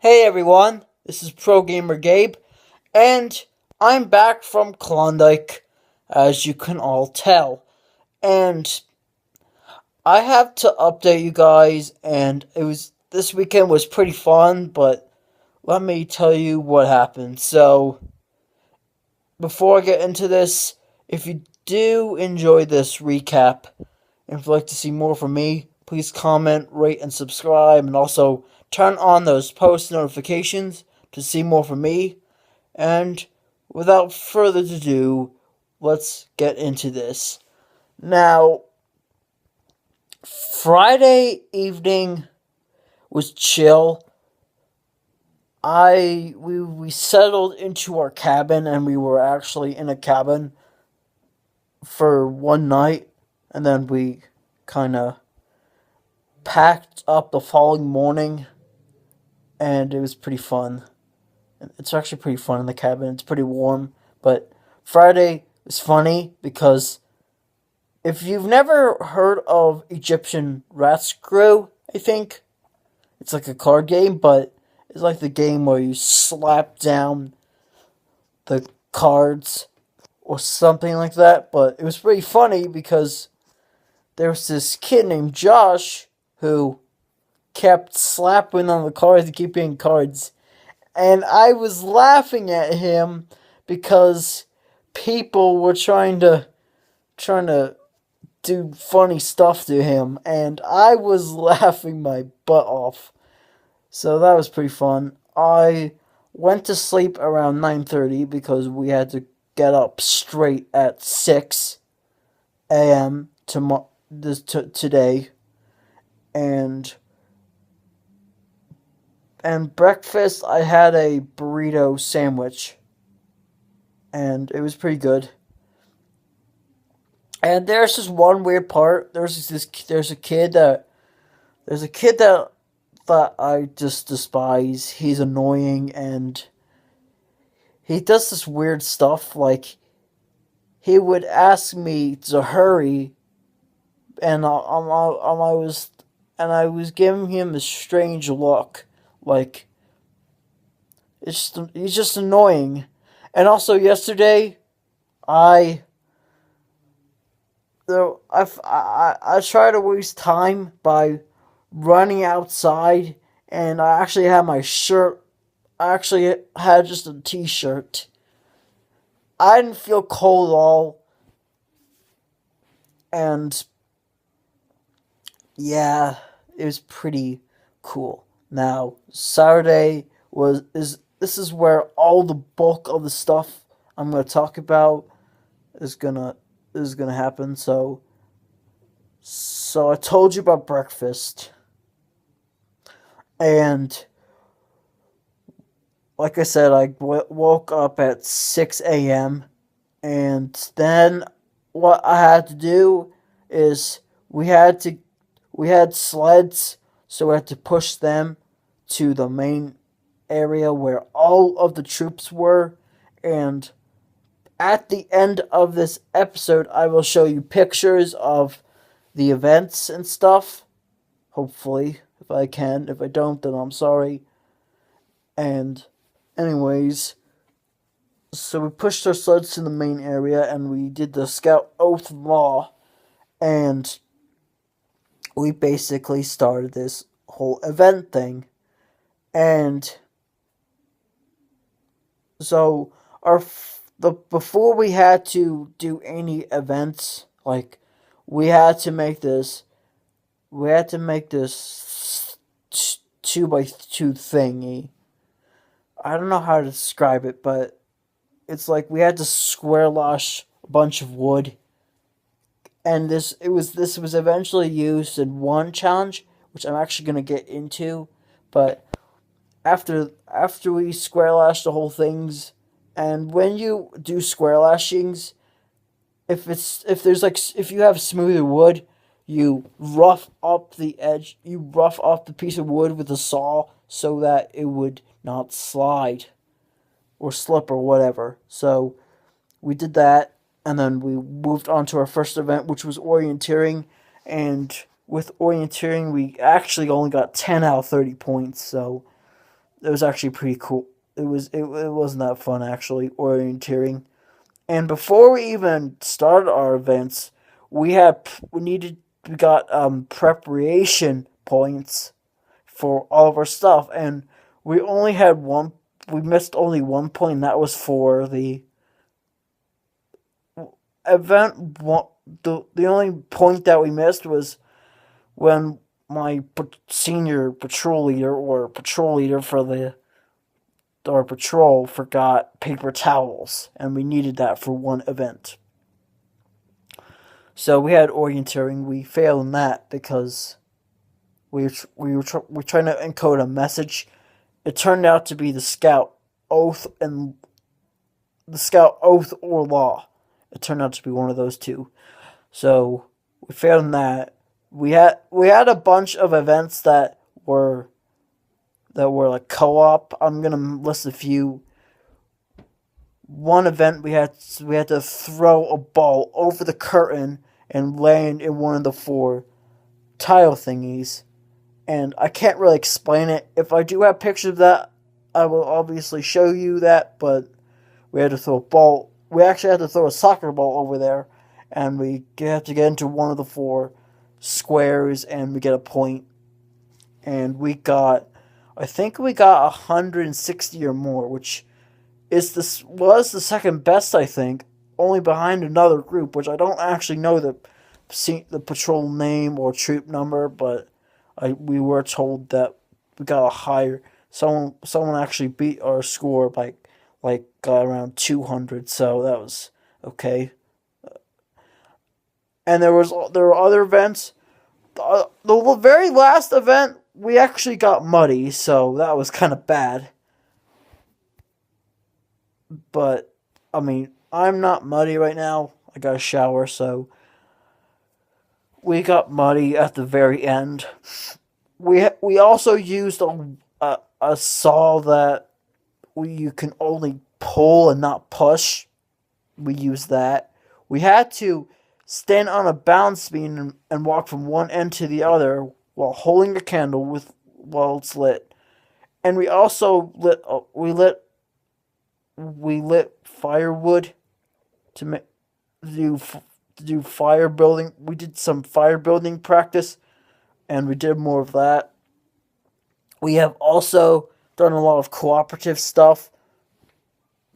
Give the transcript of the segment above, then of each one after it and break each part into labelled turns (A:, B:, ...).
A: Hey everyone, this is Pro Gamer Gabe, and I'm back from Klondike, as you can all tell. And I have to update you guys, and this weekend was pretty fun, but let me tell you what happened. So, before I get into this, if you do enjoy this recap, and if you'd like to see more from me, please comment, rate, and subscribe, and also turn on those post notifications to see more from me. And without further ado, let's get into this. Now, Friday evening was chill. We settled into our cabin, and we were actually in a cabin for one night, and then we kind of packed up the following morning, and it was pretty fun. It's actually pretty fun in the cabin. It's pretty warm, but Friday was funny because if you've never heard of Egyptian Rat Screw, I think it's like a card game, but it's like the game where you slap down the cards or something like that. But it was pretty funny because there was this kid named Josh who kept slapping on the cards and keeping cards. And I was laughing at him because people were trying to do funny stuff to him, and I was laughing my butt off. So that was pretty fun. I went to sleep around 9:30 because we had to get up straight at 6 a.m. Today, and breakfast I had a burrito sandwich, and it was pretty good. And there's just one weird part. There's a kid that I just despise. He's annoying, and he does this weird stuff. Like, he would ask me to hurry, and I was giving him a strange look. Like, he's just annoying. And also yesterday, I try to waste time by running outside, and I actually had my shirt. I actually had just a t-shirt. I didn't feel cold at all, and yeah, it was pretty cool. Now, Saturday this is where all the bulk of the stuff I'm gonna talk about is gonna happen. So I told you about breakfast, and like I said, I woke up at 6 a.m. and then what I had to do is we had sleds, so we had to push them to the main area where all of the troops were. And at the end of this episode, I will show you pictures of the events and stuff. Hopefully, if I can. If I don't, then I'm sorry. And anyways, so we pushed our sleds to the main area, and we did the Scout Oath Law, and we basically started this whole event thing. And so before we had to do any events, like we had to make this 2x2 thingy. I don't know how to describe it, but it's like we had to square lash a bunch of wood, and this was eventually used in one challenge, which I'm actually gonna get into. But after we square lash the whole things, and when you do square lashings, if you have smoother wood, you rough up the edge, you rough up the piece of wood with a saw so that it would not slide or slip or whatever. So we did that, and then we moved on to our first event, which was orienteering. And with orienteering, we actually only got 10 out of 30 points, so It was actually pretty cool. It wasn't that fun actually, orienteering. And before we even started our events, we got preparation points for all of our stuff, and we only had one. We missed only one point, and that was for the event. The only point that we missed was when my senior patrol leader or patrol leader for our patrol forgot paper towels, and we needed that for one event. So we had orienteering. We failed in that because we were trying to encode a message. It turned out to be the scout oath or law. It turned out to be one of those two. So we failed in that. We had a bunch of events that were like co-op. I'm gonna list a few. One event we had to throw a ball over the curtain and land in one of the four tile thingies, and I can't really explain it. If I do have pictures of that, I will obviously show you that. But we had to throw a ball. We actually had to throw a soccer ball over there, and we had to get into one of the four squares, and we get a point. And I think we got 160 or more, which was the second best, I think, only behind another group, which I don't actually know the patrol name or troop number, but we were told that we got a higher. Someone actually beat our score by around 200, so that was okay. And there were other events. The very last event, we actually got muddy, so that was kind of bad. But I mean, I'm not muddy right now. I got a shower, so we got muddy at the very end. We also used a saw that you can only pull and not push. We used that. We had to stand on a balance beam and walk from one end to the other while holding a candle while it's lit. And we also lit firewood to do fire building. We did some fire building practice, and we did more of that. We have also done a lot of cooperative stuff,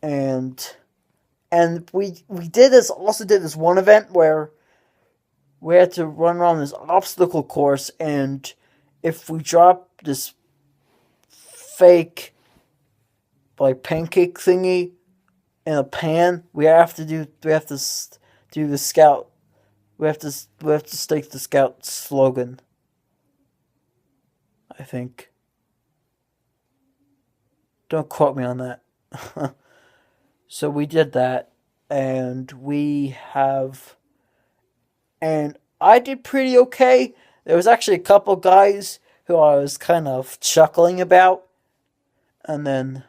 A: and we did this one event where we had to run around this obstacle course, and if we drop this fake pancake thingy in a pan, we have to do the scout. We have to stake the scout slogan, I think. Don't quote me on that. So we did that, and I did pretty okay. There was actually a couple guys who I was kind of chuckling about, and then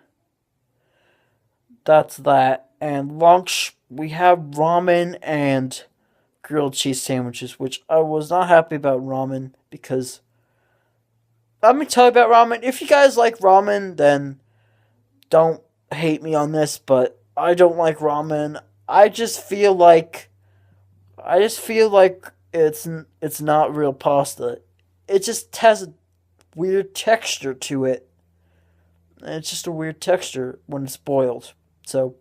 A: that's that. And lunch, we have ramen and grilled cheese sandwiches, which I was not happy about ramen because, let me tell you about ramen. If you guys like ramen, then don't hate me on this, but I don't like ramen. I just feel like it's not real pasta. It just has a weird texture to it. And it's just a weird texture when it's boiled. So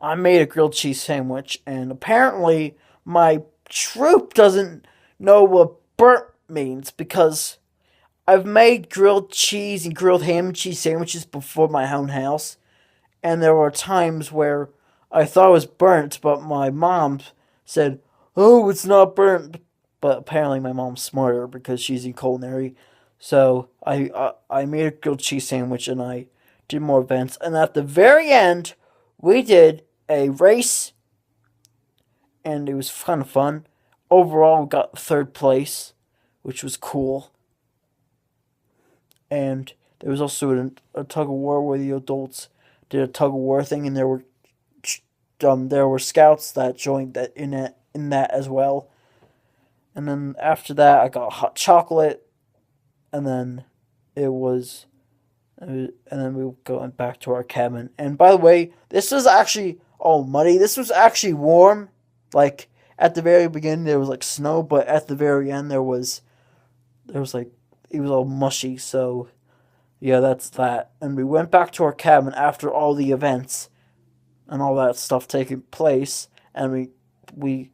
A: I made a grilled cheese sandwich, and apparently my troop doesn't know what burnt means because I've made grilled cheese and grilled ham and cheese sandwiches before my own house, and there were times where I thought it was burnt, but my mom said, "Oh, it's not burnt." But apparently my mom's smarter because she's in culinary. So I made a grilled cheese sandwich, and I did more events. And at the very end, we did a race, and it was kind of fun. Overall, we got third place, which was cool. And there was also a tug of war where the adults did a tug of war thing, and there were scouts that joined in that as well. And then after that, I got hot chocolate, and then it was and then we were going back to our cabin. And by the way, this was actually all muddy. This was actually warm. Like at the very beginning, there was like snow, but at the very end, there was like it was all mushy. So yeah, that's that. And we went back to our cabin after all the events and all that stuff taking place, and we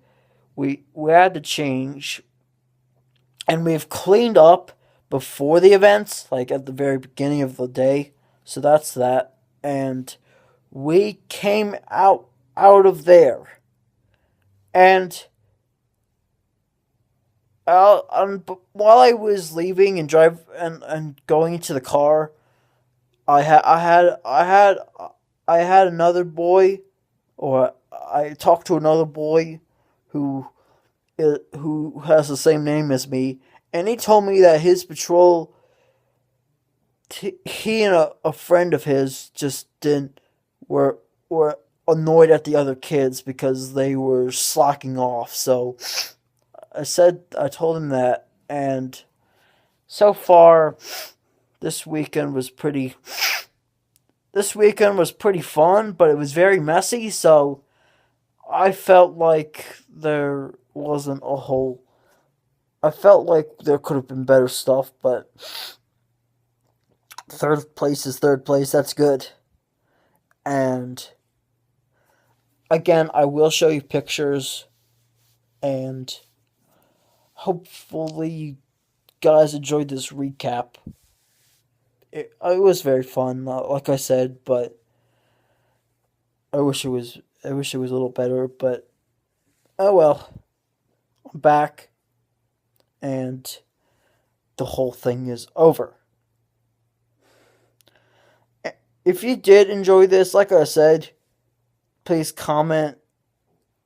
A: we had to change, and we've cleaned up before the events, like at the very beginning of the day. So that's that. And we came out of there, and while I was leaving and and going into the car, I had another boy, or I talked to another boy who who has the same name as me, and he told me that his patrol, he and a friend of his just didn't were annoyed at the other kids because they were slacking off. So I told him that, and so far this weekend was pretty this weekend was pretty fun, but it was very messy. So I felt like there wasn't a whole. I felt like there could have been better stuff, but third place is third place. That's good. And again, I will show you pictures, and hopefully you guys enjoyed this recap. It was very fun, like I said, but I wish it was a little better, but oh well. I'm back, and the whole thing is over. If you did enjoy this, like I said, please comment,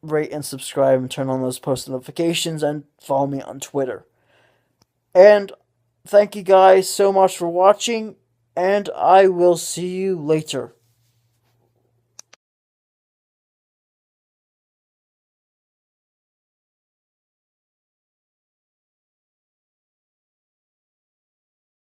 A: rate, and subscribe, and turn on those post notifications, and follow me on Twitter. And thank you guys so much for watching, and I will see you later.